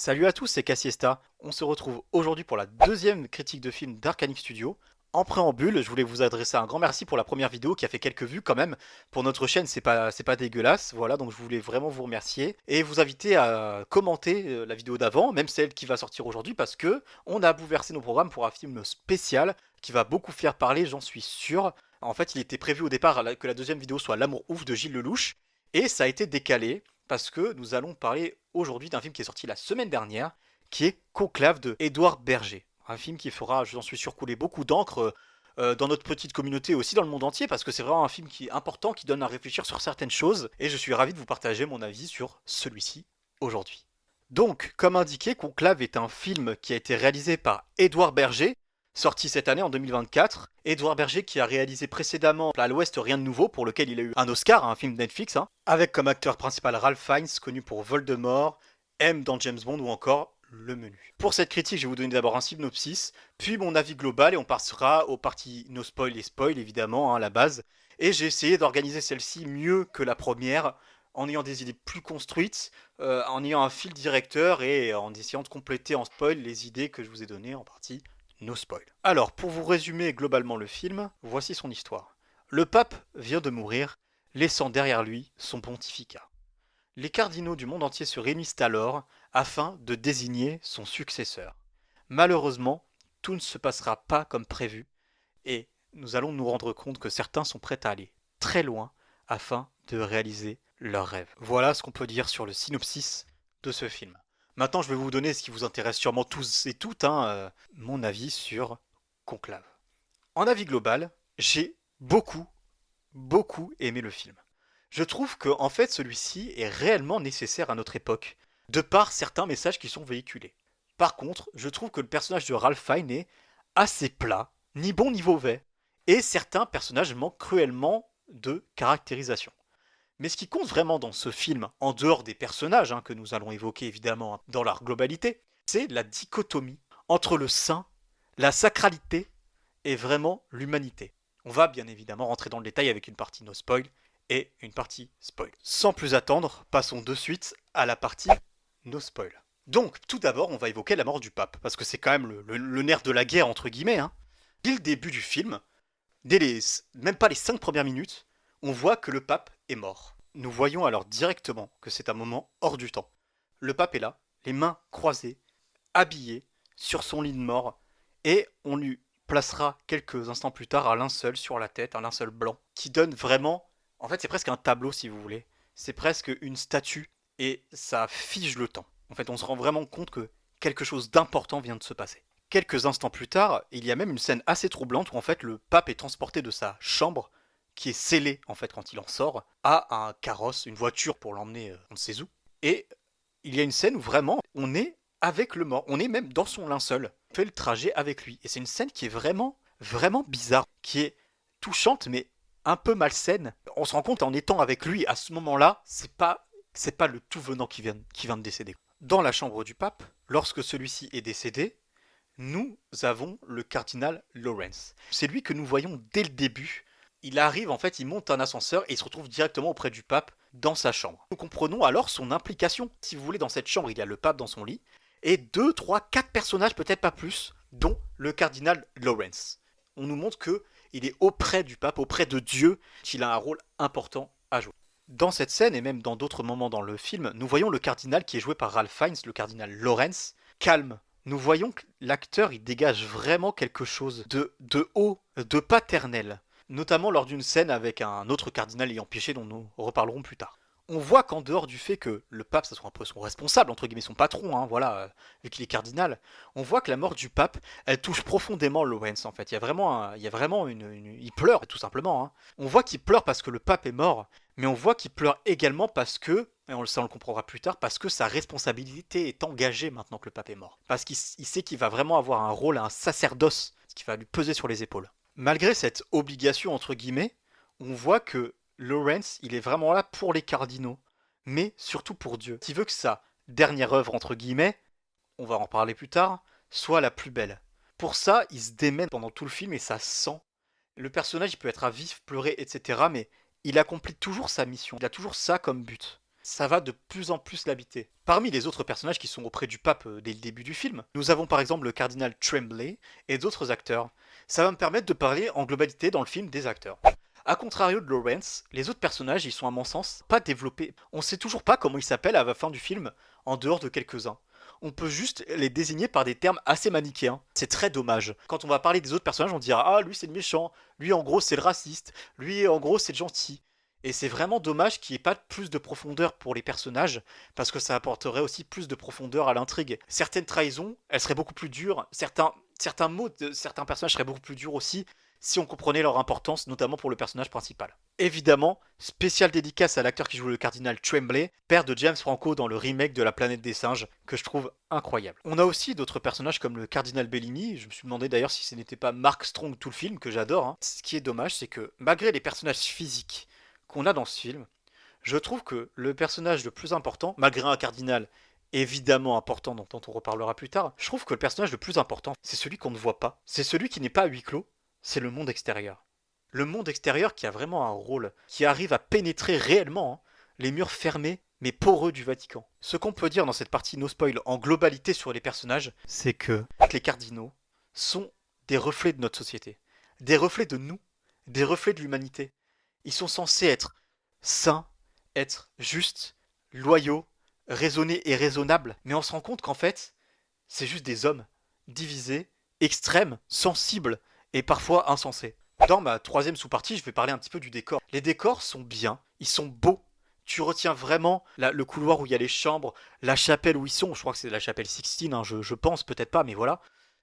Salut à tous, c'est Cassiesta. On se retrouve aujourd'hui pour la deuxième critique de film d'Arcanif Studio. En préambule, je voulais vous adresser un grand merci pour la première vidéo qui a fait quelques vues quand même. Pour notre chaîne, c'est pas dégueulasse. Voilà, donc je voulais vraiment vous remercier et vous inviter à commenter la vidéo d'avant, même celle qui va sortir aujourd'hui, parce que on a bouleversé nos programmes pour un film spécial qui va beaucoup faire parler, j'en suis sûr. En fait, il était prévu au départ que la deuxième vidéo soit L'amour ouf de Gilles Lelouch, et ça a été décalé parce que nous allons parler aujourd'hui d'un film qui est sorti la semaine dernière, qui est Conclave de Édouard Berger. Un film qui fera, j'en suis sûr, couler beaucoup d'encre dans notre petite communauté et aussi dans le monde entier, parce que c'est vraiment un film qui est important, qui donne à réfléchir sur certaines choses, et je suis ravi de vous partager mon avis sur celui-ci aujourd'hui. Donc, comme indiqué, Conclave est un film qui a été réalisé par Édouard Berger, sorti cette année en 2024. Édouard Berger qui a réalisé précédemment À l'Ouest Rien de Nouveau, pour lequel il a eu un Oscar, un film Netflix, avec comme acteur principal Ralph Fiennes, connu pour Voldemort, M dans James Bond ou encore Le Menu. Pour cette critique, je vais vous donner d'abord un synopsis, puis mon avis global et on passera aux parties no spoil et spoil évidemment, à la base. Et j'ai essayé d'organiser celle-ci mieux que la première, en ayant des idées plus construites, en ayant un fil directeur et en essayant de compléter en spoil les idées que je vous ai données en partie no spoil. Alors, pour vous résumer globalement le film, voici son histoire. Le pape vient de mourir, laissant derrière lui son pontificat. Les cardinaux du monde entier se réunissent alors afin de désigner son successeur. Malheureusement, tout ne se passera pas comme prévu et nous allons nous rendre compte que certains sont prêts à aller très loin afin de réaliser leurs rêves. Voilà ce qu'on peut dire sur le synopsis de ce film. Maintenant, je vais vous donner ce qui vous intéresse sûrement tous et toutes, mon avis sur Conclave. En avis global, j'ai beaucoup aimé le film. Je trouve que en fait celui-ci est réellement nécessaire à notre époque, de par certains messages qui sont véhiculés. Par contre, je trouve que le personnage de Ralph Fiennes est assez plat, ni bon ni mauvais, et certains personnages manquent cruellement de caractérisation. Mais ce qui compte vraiment dans ce film, en dehors des personnages que nous allons évoquer évidemment dans leur globalité, c'est la dichotomie entre le saint, la sacralité et vraiment l'humanité. On va bien évidemment rentrer dans le détail avec une partie no spoil et une partie spoil. Sans plus attendre, passons de suite à la partie no spoil. Donc, tout d'abord, on va évoquer la mort du pape, parce que c'est quand même le nerf de la guerre, entre guillemets. Dès le début du film, même pas les 5 premières minutes, on voit que le pape est mort. Nous voyons alors directement que c'est un moment hors du temps. Le pape est là, les mains croisées, habillé, sur son lit de mort, et on lui placera quelques instants plus tard un linceul sur la tête, un linceul blanc, qui donne vraiment... En fait, c'est presque un tableau, si vous voulez. C'est presque une statue, et ça fige le temps. En fait, on se rend vraiment compte que quelque chose d'important vient de se passer. Quelques instants plus tard, il y a même une scène assez troublante où en fait le pape est transporté de sa chambre, qui est scellée en fait quand il en sort, à un carrosse, une voiture pour l'emmener on ne sait où. Et il y a une scène où vraiment on est avec le mort, on est même dans son linceul, on fait le trajet avec lui. Et c'est une scène qui est vraiment bizarre, qui est touchante mais un peu malsaine. On se rend compte en étant avec lui à ce moment-là, c'est pas le tout venant qui vient de décéder. Dans la chambre du pape, lorsque celui-ci est décédé, nous avons le cardinal Lawrence. C'est lui que nous voyons dès le début. Il arrive, en fait, il monte un ascenseur et il se retrouve directement auprès du pape dans sa chambre. Nous comprenons alors son implication. Si vous voulez, dans cette chambre, il y a le pape dans son lit et 2, 3, 4 personnages, peut-être pas plus, dont le cardinal Lawrence. On nous montre que il est auprès du pape, auprès de Dieu, qu'il a un rôle important à jouer. Dans cette scène et même dans d'autres moments dans le film, nous voyons le cardinal qui est joué par Ralph Fiennes, le cardinal Lawrence, calme. Nous voyons que l'acteur il dégage vraiment quelque chose de haut, de paternel, notamment lors d'une scène avec un autre cardinal ayant péché dont nous reparlerons plus tard. On voit qu'en dehors du fait que le pape, ça soit un peu son responsable, entre guillemets son patron, voilà, vu qu'il est cardinal, on voit que la mort du pape, elle touche profondément Lawrence en fait. Il pleure tout simplement. On voit qu'il pleure parce que le pape est mort, mais on voit qu'il pleure également parce que, et ça on le comprendra plus tard, parce que sa responsabilité est engagée maintenant que le pape est mort. Parce qu'il sait qu'il va vraiment avoir un rôle, un sacerdoce, ce qui va lui peser sur les épaules. Malgré cette obligation entre guillemets, on voit que Lawrence, il est vraiment là pour les cardinaux, mais surtout pour Dieu. Il veut que sa dernière œuvre, entre guillemets, on va en parler plus tard, soit la plus belle. Pour ça, il se démène pendant tout le film et ça sent. Le personnage, il peut être à vif, pleurer, etc., mais il accomplit toujours sa mission. Il a toujours ça comme but. ça va de plus en plus l'habiter. Parmi les autres personnages qui sont auprès du pape dès le début du film, nous avons par exemple le cardinal Tremblay et d'autres acteurs. Ça va me permettre de parler en globalité dans le film des acteurs. A contrario de Lawrence, les autres personnages, ils sont à mon sens pas développés. On sait toujours pas comment ils s'appellent à la fin du film, en dehors de quelques-uns. On peut juste les désigner par des termes assez manichéens. C'est très dommage. Quand on va parler des autres personnages, on dira ah lui c'est le méchant, lui en gros c'est le raciste, lui en gros c'est le gentil. Et c'est vraiment dommage qu'il n'y ait pas plus de profondeur pour les personnages, parce que ça apporterait aussi plus de profondeur à l'intrigue. Certaines trahisons, elles seraient beaucoup plus dures, certains mots de certains personnages seraient beaucoup plus durs aussi, si on comprenait leur importance, notamment pour le personnage principal. Évidemment, spéciale dédicace à l'acteur qui joue le cardinal Tremblay, père de James Franco dans le remake de La Planète des Singes, que je trouve incroyable. On a aussi d'autres personnages comme le cardinal Bellini, je me suis demandé d'ailleurs si ce n'était pas Mark Strong tout le film, que j'adore. Ce qui est dommage, c'est que malgré les personnages physiques qu'on a dans ce film, je trouve que le personnage le plus important, malgré un cardinal évidemment important dont on reparlera plus tard, je trouve que le personnage le plus important, c'est celui qu'on ne voit pas. C'est celui qui n'est pas à huis clos, c'est le monde extérieur. Le monde extérieur qui a vraiment un rôle, qui arrive à pénétrer réellement les murs fermés mais poreux du Vatican. Ce qu'on peut dire dans cette partie no spoil en globalité sur les personnages, c'est que les cardinaux sont des reflets de notre société, des reflets de nous, des reflets de l'humanité. Ils sont censés être saints, être justes, loyaux, raisonnés et raisonnables, mais on se rend compte qu'en fait, c'est juste des hommes divisés, extrêmes, sensibles et parfois insensés. Dans ma troisième sous-partie, je vais parler un petit peu du décor. Les décors sont bien, ils sont beaux. Tu retiens vraiment le couloir où il y a les chambres, la chapelle où ils sont. Je crois que c'est la chapelle Sixtine, je pense, peut-être pas, mais voilà.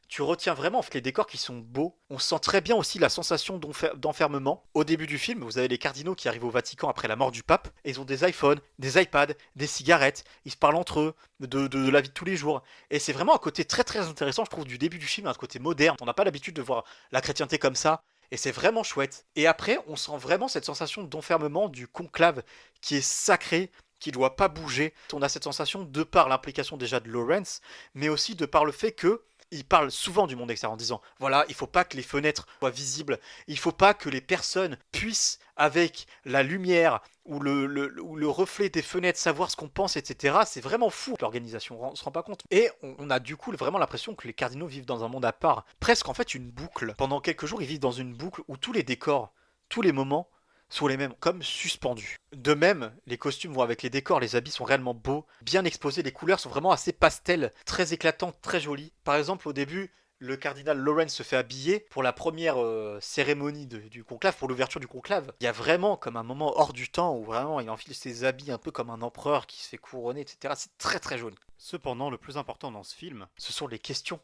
Tu retiens vraiment en fait, les décors qui sont beaux. On sent très bien aussi la sensation d'enfermement. Au début du film, vous avez les cardinaux qui arrivent au Vatican après la mort du pape. Et ils ont des iPhones, des iPads, des cigarettes. Ils se parlent entre eux de la vie de tous les jours. Et c'est vraiment un côté très très intéressant, je trouve, du début du film, un côté moderne. On n'a pas l'habitude de voir la chrétienté comme ça. Et c'est vraiment chouette. Et après, on sent vraiment cette sensation d'enfermement du conclave qui est sacré, qui doit pas bouger. On a cette sensation de par l'implication déjà de Lawrence, mais aussi de par le fait que il parle souvent du monde extérieur en disant voilà, il faut pas que les fenêtres soient visibles, il faut pas que les personnes puissent, avec la lumière ou le reflet des fenêtres, savoir ce qu'on pense, etc. C'est vraiment fou l'organisation, on se rend pas compte. Et on a du coup vraiment l'impression que les cardinaux vivent dans un monde à part, presque en fait une boucle. Pendant quelques jours, ils vivent dans une boucle où tous les décors, tous les moments sont les mêmes, comme suspendus. De même, les costumes vont avec les décors, les habits sont réellement beaux, bien exposés, les couleurs sont vraiment assez pastel, très éclatantes, très jolies. Par exemple, au début, le cardinal Lawrence se fait habiller pour la première cérémonie du conclave, pour l'ouverture du conclave. Il y a vraiment comme un moment hors du temps où vraiment il enfile ses habits un peu comme un empereur qui se fait couronner, etc. C'est très très jaune. Cependant, le plus important dans ce film, ce sont les questions.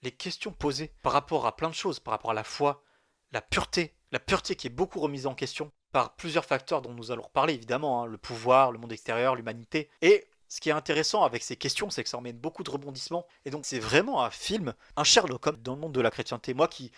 Les questions posées par rapport à plein de choses, par rapport à la foi, la pureté qui est beaucoup remise en question par plusieurs facteurs dont nous allons reparler évidemment, le pouvoir, le monde extérieur, l'humanité. Et ce qui est intéressant avec ces questions, c'est que ça emmène beaucoup de rebondissements. Et donc c'est vraiment un film, un Sherlock Holmes dans le monde de la chrétienté. Moi qui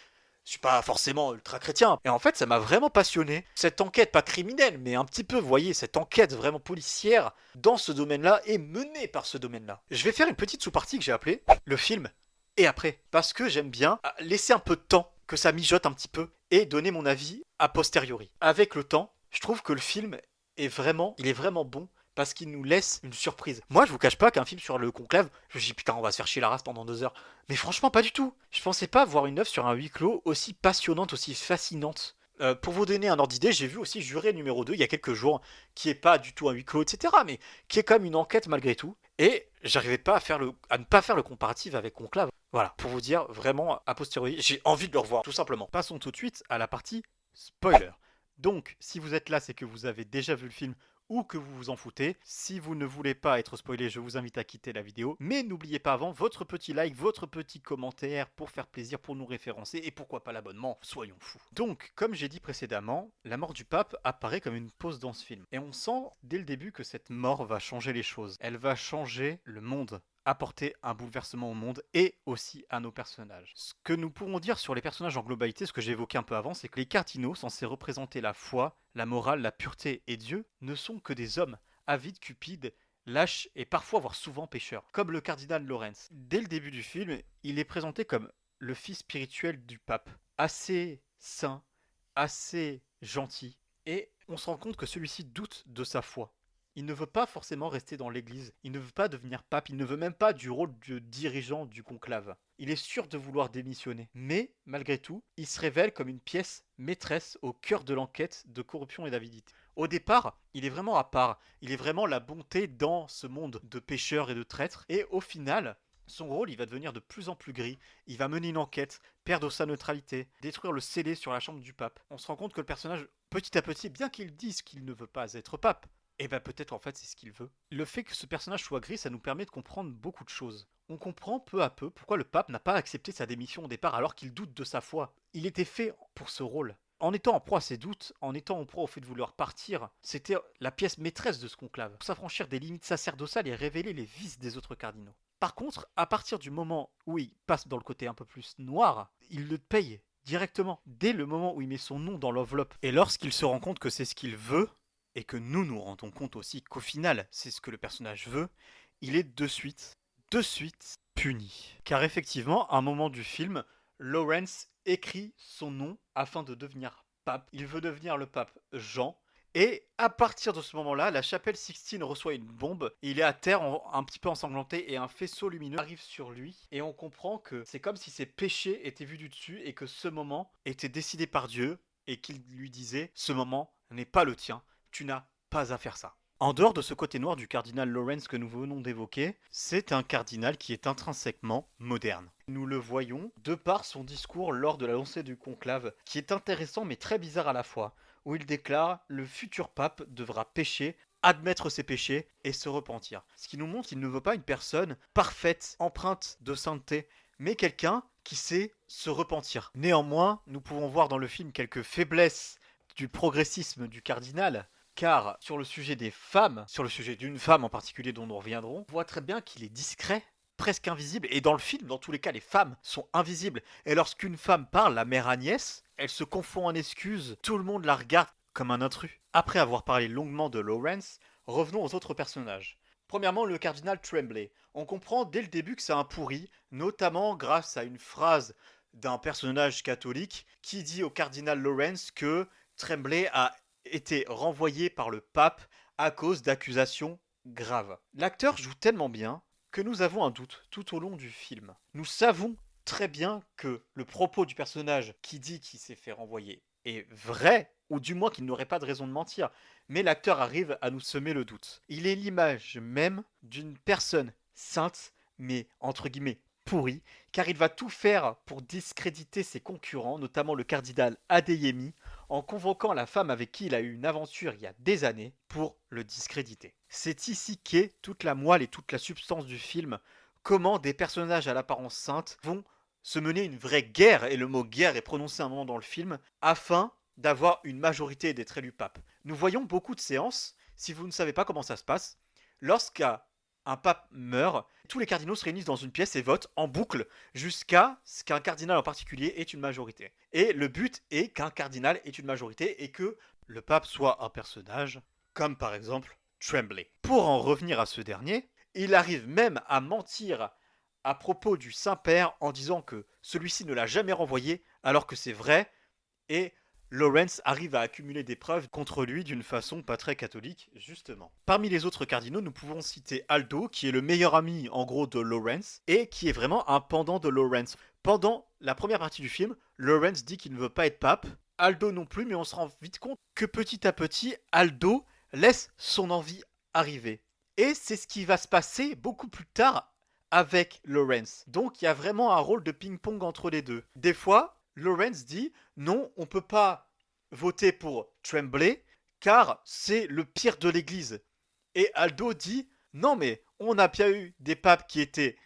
suis pas forcément ultra chrétien. Et en fait, ça m'a vraiment passionné. Cette enquête, pas criminelle, mais un petit peu, vous voyez, cette enquête vraiment policière dans ce domaine-là est menée par ce domaine-là. Je vais faire une petite sous-partie que j'ai appelée le film et après. Parce que j'aime bien laisser un peu de temps, que ça mijote un petit peu, et donner mon avis a posteriori. Avec le temps, je trouve que le film il est vraiment bon, parce qu'il nous laisse une surprise. Moi, je vous cache pas qu'un film sur le conclave, je me dis putain, on va se faire chier la race pendant 2 heures. Mais franchement, pas du tout. Je pensais pas voir une œuvre sur un huis clos aussi passionnante, aussi fascinante. Pour vous donner un ordre d'idée, j'ai vu aussi Juré numéro 2 il y a quelques jours, qui est pas du tout un huis clos, etc., mais qui est comme une enquête malgré tout. Et j'arrivais pas à ne pas faire le comparatif avec Conclave. Voilà, pour vous dire vraiment a posteriori, j'ai envie de le revoir, tout simplement. Passons tout de suite à la partie spoiler. Donc, si vous êtes là, c'est que vous avez déjà vu le film ou que vous vous en foutez. Si vous ne voulez pas être spoilé, je vous invite à quitter la vidéo. Mais n'oubliez pas avant votre petit like, votre petit commentaire pour faire plaisir, pour nous référencer et pourquoi pas l'abonnement, soyons fous. Donc, comme j'ai dit précédemment, la mort du pape apparaît comme une pause dans ce film. Et on sent dès le début que cette mort va changer les choses. Elle va changer le monde, apporter un bouleversement au monde et aussi à nos personnages. Ce que nous pourrons dire sur les personnages en globalité, ce que j'ai évoqué un peu avant, c'est que les cardinaux, censés représenter la foi, la morale, la pureté et Dieu, ne sont que des hommes, avides, cupides, lâches et parfois voire souvent pécheurs, comme le cardinal Lawrence. Dès le début du film, il est présenté comme le fils spirituel du pape, assez saint, assez gentil, et on se rend compte que celui-ci doute de sa foi. Il ne veut pas forcément rester dans l'église, il ne veut pas devenir pape, il ne veut même pas du rôle de dirigeant du conclave. Il est sûr de vouloir démissionner. Mais, malgré tout, il se révèle comme une pièce maîtresse au cœur de l'enquête de corruption et d'avidité. Au départ, il est vraiment à part, il est vraiment la bonté dans ce monde de pécheurs et de traîtres, et au final, son rôle, il va devenir de plus en plus gris. Il va mener une enquête, perdre sa neutralité, détruire le scellé sur la chambre du pape. On se rend compte que le personnage, petit à petit, bien qu'il dise qu'il ne veut pas être pape, et ben peut-être en fait c'est ce qu'il veut. Le fait que ce personnage soit gris, ça nous permet de comprendre beaucoup de choses. On comprend peu à peu pourquoi le pape n'a pas accepté sa démission au départ alors qu'il doute de sa foi. Il était fait pour ce rôle. En étant en proie à ses doutes, en étant en proie au fait de vouloir partir, c'était la pièce maîtresse de ce conclave, pour s'affranchir des limites sacerdotales et révéler les vices des autres cardinaux. Par contre, à partir du moment où il passe dans le côté un peu plus noir, il le paye directement, dès le moment où il met son nom dans l'enveloppe. Et lorsqu'il se rend compte que c'est ce qu'il veut, et que nous nous rendons compte aussi qu'au final, c'est ce que le personnage veut, il est de suite puni. Car effectivement, à un moment du film, Lawrence écrit son nom afin de devenir pape. Il veut devenir le pape Jean. Et à partir de ce moment-là, la chapelle Sixtine reçoit une bombe. Il est à terre, un petit peu ensanglanté, et un faisceau lumineux arrive sur lui. Et on comprend que c'est comme si ses péchés étaient vus du dessus et que ce moment était décidé par Dieu et qu'il lui disait « Ce moment n'est pas le tien, tu n'as pas à faire ça ». En dehors de ce côté noir du cardinal Lawrence que nous venons d'évoquer, c'est un cardinal qui est intrinsèquement moderne. Nous le voyons de par son discours lors de la lancée du conclave, qui est intéressant mais très bizarre à la fois, où il déclare « Le futur pape devra pécher, admettre ses péchés et se repentir ». Ce qui nous montre qu'il ne veut pas une personne parfaite, empreinte de sainteté, mais quelqu'un qui sait se repentir. Néanmoins, nous pouvons voir dans le film quelques faiblesses du progressisme du cardinal, car sur le sujet des femmes, sur le sujet d'une femme en particulier dont nous reviendrons, on voit très bien qu'il est discret, presque invisible, et dans le film, dans tous les cas, les femmes sont invisibles. Et lorsqu'une femme parle, la mère Agnès, elle se confond en excuses, tout le monde la regarde comme un intrus. Après avoir parlé longuement de Lawrence, revenons aux autres personnages. Premièrement, le cardinal Tremblay. On comprend dès le début que c'est un pourri, notamment grâce à une phrase d'un personnage catholique qui dit au cardinal Lawrence que Tremblay a été renvoyé par le pape à cause d'accusations graves. L'acteur joue tellement bien que nous avons un doute tout au long du film. Nous savons très bien que le propos du personnage qui dit qu'il s'est fait renvoyer est vrai, ou du moins qu'il n'aurait pas de raison de mentir, mais l'acteur arrive à nous semer le doute. Il est l'image même d'une personne sainte, mais entre guillemets pourrie, car il va tout faire pour discréditer ses concurrents, notamment le cardinal Adeyemi, en convoquant la femme avec qui il a eu une aventure il y a des années pour le discréditer. C'est ici qu'est toute la moelle et toute la substance du film, comment des personnages à l'apparence sainte vont se mener une vraie guerre, et le mot guerre est prononcé un moment dans le film, afin d'avoir une majorité et d'être élu pape. Nous voyons beaucoup de séances, si vous ne savez pas comment ça se passe, lorsqu'un pape meurt, tous les cardinaux se réunissent dans une pièce et votent en boucle jusqu'à ce qu'un cardinal en particulier ait une majorité. Et le but est qu'un cardinal ait une majorité et que le pape soit un personnage, comme par exemple Tremblay. Pour en revenir à ce dernier, il arrive même à mentir à propos du Saint-Père en disant que celui-ci ne l'a jamais renvoyé alors que c'est vrai, et Lawrence arrive à accumuler des preuves contre lui d'une façon pas très catholique, justement. Parmi les autres cardinaux, nous pouvons citer Aldo, qui est le meilleur ami, en gros, de Lawrence, et qui est vraiment un pendant de Lawrence. Pendant la première partie du film, Lawrence dit qu'il ne veut pas être pape, Aldo non plus, mais on se rend vite compte que petit à petit, Aldo laisse son envie arriver. Et c'est ce qui va se passer beaucoup plus tard avec Lawrence. Donc il y a vraiment un rôle de ping-pong entre les deux. Des fois, Lawrence dit non, on ne peut pas voter pour Tremblay car c'est le pire de l'église. Et Aldo dit non, mais on a bien eu des papes qui étaient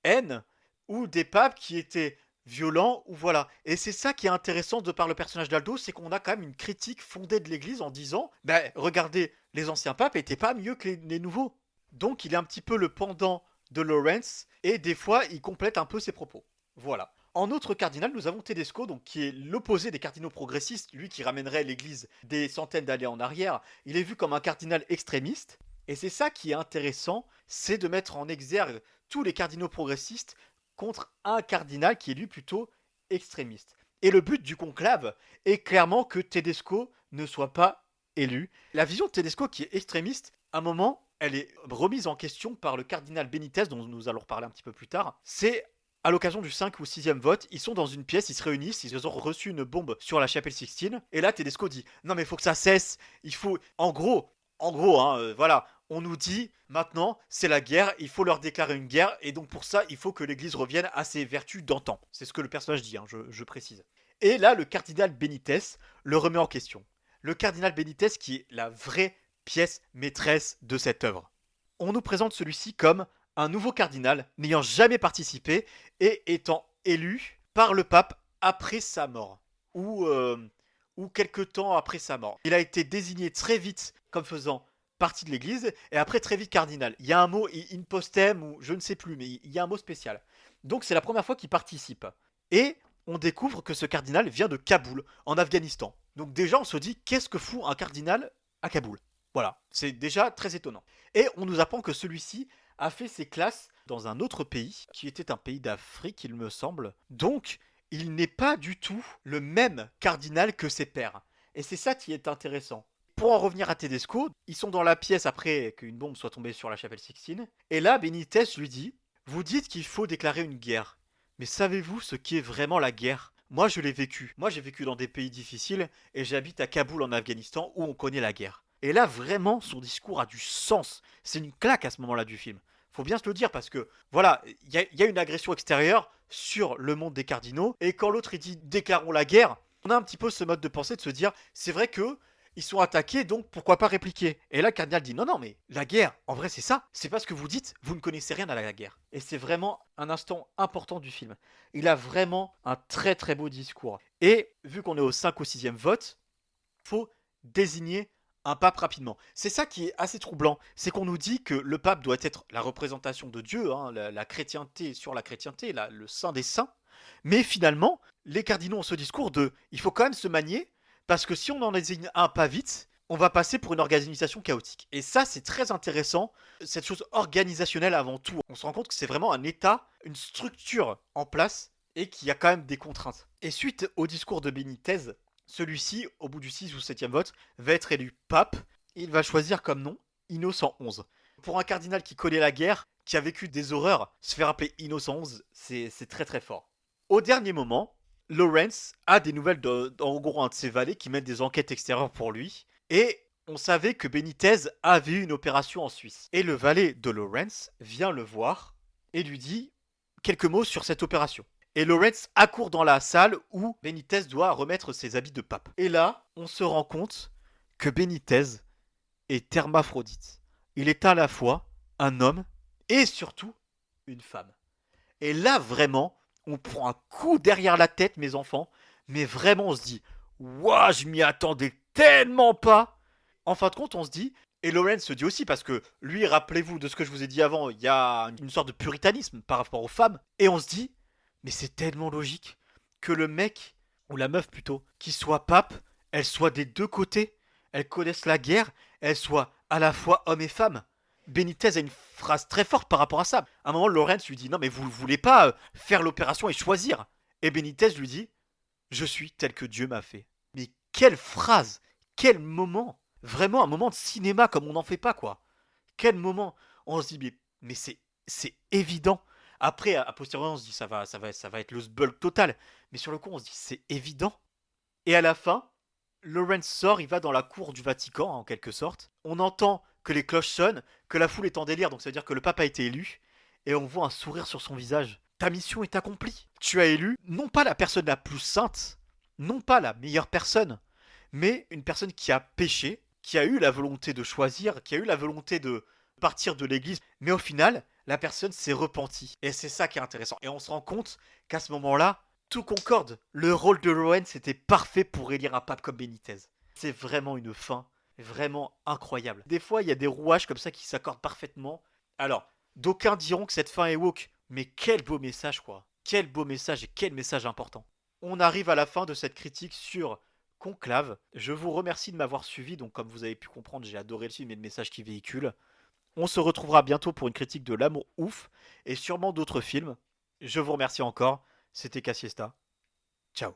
haine ou des papes qui étaient violents ou voilà. Et c'est ça qui est intéressant de par le personnage d'Aldo, c'est qu'on a quand même une critique fondée de l'église en disant ben regardez, les anciens papes étaient pas mieux que les nouveaux. Donc il est un petit peu le pendant de Lawrence et des fois il complète un peu ses propos. Voilà. En autre cardinal, nous avons Tedesco, donc, qui est l'opposé des cardinaux progressistes, lui qui ramènerait l'Église des centaines d'années en arrière. Il est vu comme un cardinal extrémiste, et c'est ça qui est intéressant, c'est de mettre en exergue tous les cardinaux progressistes contre un cardinal qui est lui plutôt extrémiste. Et le but du conclave est clairement que Tedesco ne soit pas élu. La vision de Tedesco qui est extrémiste À un moment, elle est remise en question par le cardinal Benitez, dont nous allons reparler un petit peu plus tard. C'est à l'occasion du 5 ou 6e vote, ils sont dans une pièce, ils se réunissent, ils ont reçu une bombe sur la chapelle Sixtine, et là Tedesco dit non mais il faut que ça cesse, il faut, en gros, hein, voilà, on nous dit maintenant c'est la guerre, il faut leur déclarer une guerre, et donc pour ça il faut que l'Église revienne à ses vertus d'antan. C'est ce que le personnage dit, hein, je précise. Et là le cardinal Benitez le remet en question. Le cardinal Benitez qui est la vraie pièce maîtresse de cette œuvre. On nous présente celui-ci comme un nouveau cardinal n'ayant jamais participé et étant élu par le pape après sa mort ou quelque temps après sa mort. Il a été désigné très vite comme faisant partie de l'Église et après très vite cardinal. Il y a un mot in postem ou je ne sais plus, mais il y a un mot spécial. Donc c'est la première fois qu'il participe. Et on découvre que ce cardinal vient de Kaboul, en Afghanistan. Donc déjà on se dit qu'est-ce que fout un cardinal à Kaboul. Voilà, c'est déjà très étonnant. Et on nous apprend que celui-ci a fait ses classes dans un autre pays, qui était un pays d'Afrique, il me semble. Donc, il n'est pas du tout le même cardinal que ses pairs. Et c'est ça qui est intéressant. Pour en revenir à Tedesco, ils sont dans la pièce après qu'une bombe soit tombée sur la chapelle Sixtine. Et là, Benitez lui dit vous dites qu'il faut déclarer une guerre. Mais savez-vous ce qu'est vraiment la guerre? Moi, je l'ai vécu. Moi, j'ai vécu dans des pays difficiles et j'habite à Kaboul en Afghanistan où on connaît la guerre. Et là, vraiment, son discours a du sens. C'est une claque à ce moment-là du film. Faut bien se le dire parce que, voilà, il y a une agression extérieure sur le monde des cardinaux. Et quand l'autre il dit déclarons la guerre, on a un petit peu ce mode de pensée de se dire c'est vrai que ils sont attaqués, donc pourquoi pas répliquer. Et là, le cardinal dit non, non, mais la guerre, en vrai, c'est ça. C'est pas ce que vous dites, vous ne connaissez rien à la guerre. Et c'est vraiment un instant important du film. Il a vraiment un très très beau discours. Et vu qu'on est au 5 ou 6e vote, faut désigner un pape rapidement. C'est ça qui est assez troublant, c'est qu'on nous dit que le pape doit être la représentation de Dieu, hein, la chrétienté sur la chrétienté, le saint des saints, mais finalement, les cardinaux ont ce discours de il faut quand même se manier, parce que si on en désigne un pas vite, on va passer pour une organisation chaotique. Et ça, c'est très intéressant, cette chose organisationnelle avant tout. On se rend compte que c'est vraiment un état, une structure en place, et qu'il y a quand même des contraintes. Et suite au discours de Benitez, celui-ci, au bout du 6 ou 7e vote, va être élu pape. Il va choisir comme nom Innocent XI. Pour un cardinal qui connaît la guerre, qui a vécu des horreurs, se faire appeler Innocent XI, c'est très très fort. Au dernier moment, Lawrence a des nouvelles d'en gros un de ses valets qui mène des enquêtes extérieures pour lui. Et on savait que Benitez avait eu une opération en Suisse. Et le valet de Lawrence vient le voir et lui dit quelques mots sur cette opération. Et Lawrence accourt dans la salle où Benitez doit remettre ses habits de pape. Et là, on se rend compte que Benitez est hermaphrodite. Il est à la fois un homme et surtout une femme. Et là, vraiment, on prend un coup derrière la tête, mes enfants. Mais vraiment, on se dit ouah, je m'y attendais tellement pas. En fin de compte, on se dit, et Lawrence se dit aussi, parce que lui, rappelez-vous de ce que je vous ai dit avant, il y a une sorte de puritanisme par rapport aux femmes. Et on se dit, mais c'est tellement logique que le mec, ou la meuf plutôt, qui soit pape, elle soit des deux côtés. Elle connaisse la guerre, elle soit à la fois homme et femme. Benitez a une phrase très forte par rapport à ça. À un moment, Lawrence lui dit non, mais vous ne voulez pas faire l'opération et choisir. Et Benitez lui dit je suis tel que Dieu m'a fait. Mais quelle phrase, quel moment. Vraiment un moment de cinéma comme on n'en fait pas, quoi. Quel moment. On se dit mais c'est évident. Après, à posteriori, on se dit ça va être le bulk total. Mais sur le coup, on se dit c'est évident. Et à la fin, Lawrence sort, il va dans la cour du Vatican, en quelque sorte. On entend que les cloches sonnent, que la foule est en délire, donc ça veut dire que le pape a été élu. Et on voit un sourire sur son visage. Ta mission est accomplie. Tu as élu non pas la personne la plus sainte, non pas la meilleure personne, mais une personne qui a péché, qui a eu la volonté de choisir, qui a eu la volonté de partir de l'église, mais au final, la personne s'est repentie. Et c'est ça qui est intéressant. Et on se rend compte qu'à ce moment-là, tout concorde. Le rôle de Lawrence était parfait pour élire un pape comme Benitez. C'est vraiment une fin vraiment incroyable. Des fois, il y a des rouages comme ça qui s'accordent parfaitement. Alors, d'aucuns diront que cette fin est woke, mais quel beau message, quoi. Quel beau message et quel message important. On arrive à la fin de cette critique sur Conclave. Je vous remercie de m'avoir suivi. Donc, comme vous avez pu comprendre, j'ai adoré le film et le message qu'il véhicule. On se retrouvera bientôt pour une critique de L'amour ouf et sûrement d'autres films. Je vous remercie encore. C'était Cassiesta. Ciao.